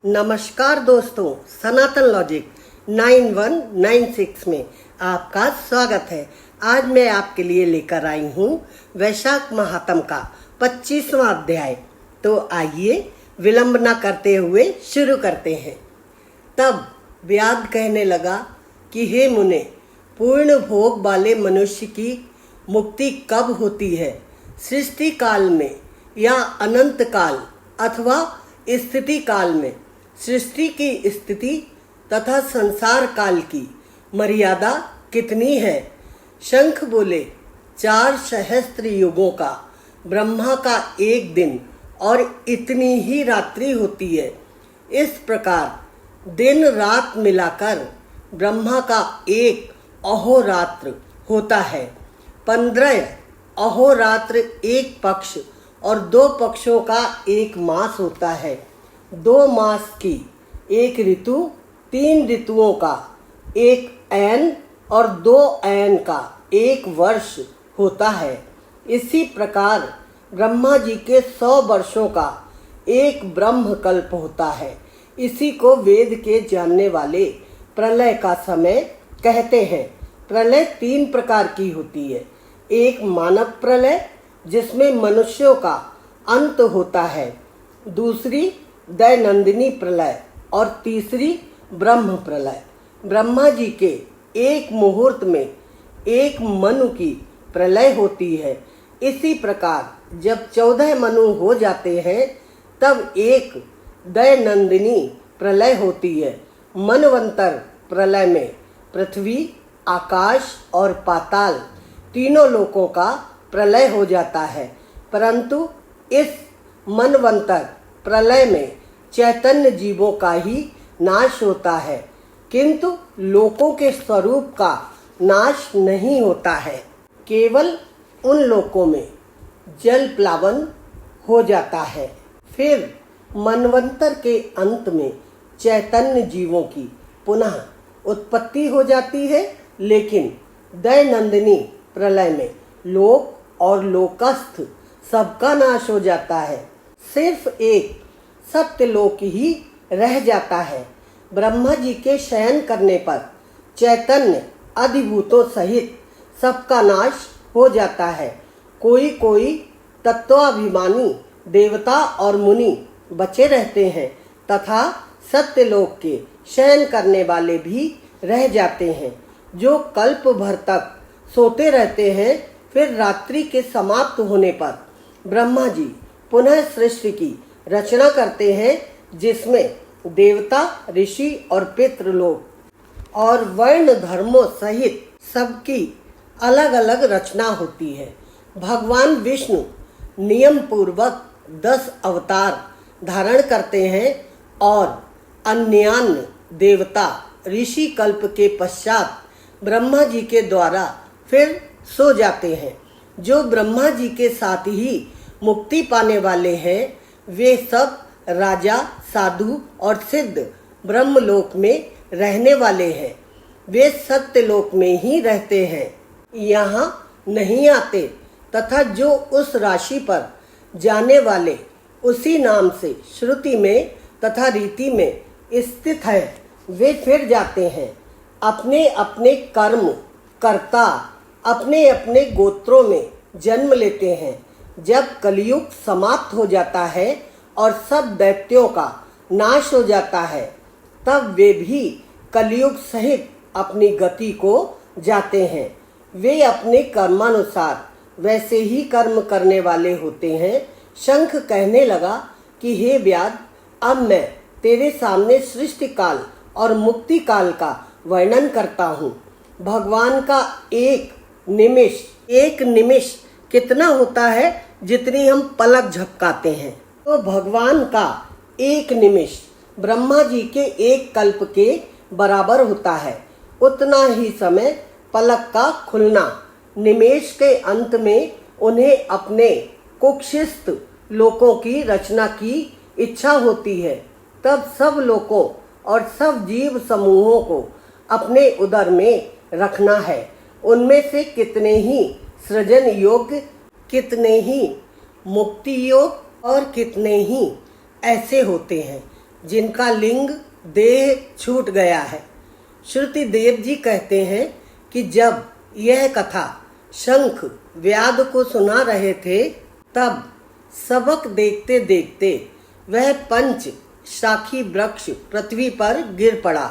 नमस्कार दोस्तों, सनातन लॉजिक 9196 में आपका स्वागत है। आज मैं आपके लिए लेकर आई हूँ वैशाख महात्म का 25वां अध्याय। तो आइए विलंब न करते हुए शुरू करते हैं। तब व्याध कहने लगा कि हे मुने, पूर्ण भोग वाले मनुष्य की मुक्ति कब होती है? सृष्टि काल में या अनंत काल अथवा स्थिति काल में? सृष्टि की स्थिति तथा संसार काल की मर्यादा कितनी है? शंख बोले, 4 सहस्त्र युगों का, ब्रह्मा का एक दिन और इतनी ही रात्रि होती है। इस प्रकार दिन रात मिलाकर ब्रह्मा का एक अहोरात्र होता है। 15 अहोरात्र एक पक्ष और 2 पक्षों का एक मास होता है। 2 मास की एक ऋतु, 3 ऋतुओं का एक ऐन और 2 ऐन का एक वर्ष होता है। इसी प्रकार ब्रह्मा जी के 100 वर्षों का एक ब्रह्म कल्प होता है। इसी को वेद के जानने वाले प्रलय का समय कहते हैं। प्रलय 3 प्रकार की होती है। एक मानव प्रलय जिसमें मनुष्यों का अंत होता है, दूसरी दैनंदिनी प्रलय और तीसरी ब्रह्म प्रलय। ब्रह्मा जी के एक मुहूर्त में एक मनु की प्रलय होती है। इसी प्रकार जब 14 मनु हो जाते हैं तब एक दैनंदिनी प्रलय होती है। मनवंतर प्रलय में पृथ्वी, आकाश और पाताल तीनों लोकों का प्रलय हो जाता है। परंतु इस मनवंतर प्रलय में चैतन्य जीवों का ही नाश होता है, किंतु लोकों के स्वरूप का नाश नहीं होता है। केवल उन लोकों में जल प्लावन हो जाता है। फिर मनवंतर के अंत में चैतन्य जीवों की पुनः उत्पत्ति हो जाती है, लेकिन दैनंदिनी प्रलय में लोक और लोकस्थ सबका नाश हो जाता है। सिर्फ एक सत्यलोक ही रह जाता है। ब्रह्मा जी के शयन करने पर चैतन्य अधिभूतों सहित सबका नाश हो जाता है। कोई कोई तत्वाभिमानी देवता और मुनि बचे रहते हैं तथा सत्यलोक के शयन करने वाले भी रह जाते हैं, जो कल्प भर तक सोते रहते हैं। फिर रात्रि के समाप्त होने पर ब्रह्मा जी पुनः सृष्टि की रचना करते हैं, जिसमें देवता, ऋषि और पितृलोक और वर्ण धर्मों सहित सबकी अलग अलग रचना होती है। भगवान विष्णु नियम पूर्वक 10 अवतार धारण करते हैं और अन्यान्य देवता ऋषि कल्प के पश्चात ब्रह्मा जी के द्वारा फिर सो जाते हैं। जो ब्रह्मा जी के साथ ही मुक्ति पाने वाले हैं, वे सब राजा, साधु और सिद्ध ब्रह्मलोक में रहने वाले हैं। वे सत्यलोक में ही रहते हैं, यहाँ नहीं आते तथा जो उस राशि पर जाने वाले उसी नाम से श्रुति में तथा रीति में स्थित है, वे फिर जाते हैं। अपने अपने कर्म कर्ता अपने अपने गोत्रों में जन्म लेते हैं। जब कलयुग समाप्त हो जाता है और सब दैत्यों का नाश हो जाता है, तब वे भी कलयुग सहित अपनी गति को जाते हैं। वे अपने कर्मानुसार वैसे ही कर्म करने वाले होते हैं। शंख कहने लगा कि हे व्याध, अब मैं तेरे सामने सृष्टि काल और मुक्ति काल का वर्णन करता हूँ। भगवान का एक निमिष कितना होता है? जितनी हम पलक झपकाते हैं। तो भगवान का एक निमिष ब्रह्मा जी के एक कल्प के बराबर होता है। उतना ही समय पलक का खुलना। निमेष के अंत में उन्हें अपने कुक्षिस्थ लोकों की रचना की इच्छा होती है। तब सब लोकों और सब जीव समूहों को अपने उदर में रखना है। उनमें से कितने ही सृजन योग्य, कितने ही मुक्ति योग और कितने ही ऐसे होते हैं जिनका लिंग देह छूट गया है। श्रुति देव जी कहते हैं कि जब यह कथा शंख व्याध को सुना रहे थे, तब सबक देखते देखते वह पंच शाखी वृक्ष पृथ्वी पर गिर पड़ा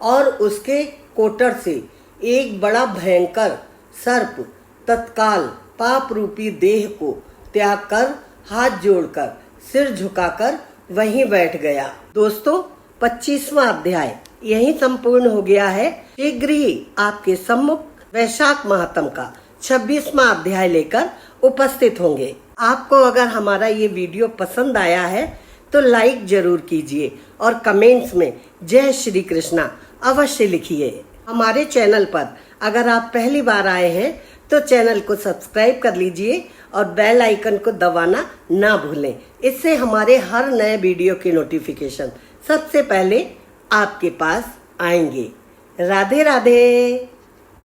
और उसके कोटर से एक बड़ा भयंकर सर्प तत्काल पाप रूपी देह को त्याग कर, हाथ जोड़कर, सिर झुकाकर वहीं बैठ गया। दोस्तों, 25वां अध्याय यहीं संपूर्ण हो गया है। शीघ्र ही आपके सम्मुख वैशाख महात्म का 26वां अध्याय लेकर उपस्थित होंगे। आपको अगर हमारा ये वीडियो पसंद आया है तो लाइक जरूर कीजिए और कमेंट्स में जय श्री कृष्णा अवश्य लिखिए। हमारे चैनल पर अगर आप पहली बार आए हैं तो चैनल को सब्सक्राइब कर लीजिए और बेल आइकन को दबाना ना भूलें। इससे हमारे हर नए वीडियो की नोटिफिकेशन सबसे पहले आपके पास आएंगे। राधे राधे।